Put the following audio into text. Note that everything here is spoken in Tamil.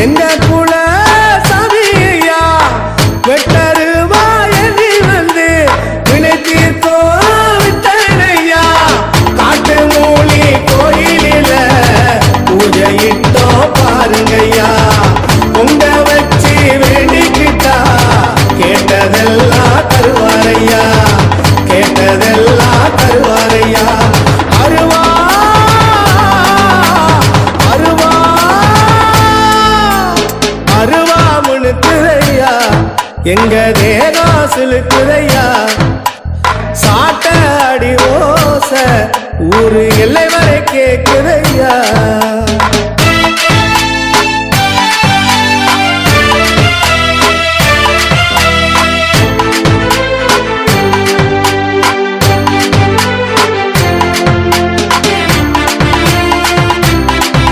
எங்க குல சாமியா வெட்டருவா எண்ணி வந்து வினை தீர்த்தோ விட்டனையா காட்டு மூலி கோயிலில பூஜையிட்டோ பாருங்கய்யா உங்க வச்சு வேண்டிக்கிட்டா கேட்டதெல்லாம் தருவாரையா கேட்டதெல்லாம் தருவாரையா அருவா அருவா அருவா முழுக்குதையா எங்க தேகம் சிலுக்குதையா சாட்ட அடி ஓசை ஊரு எல்லை வரை கேக்குதையா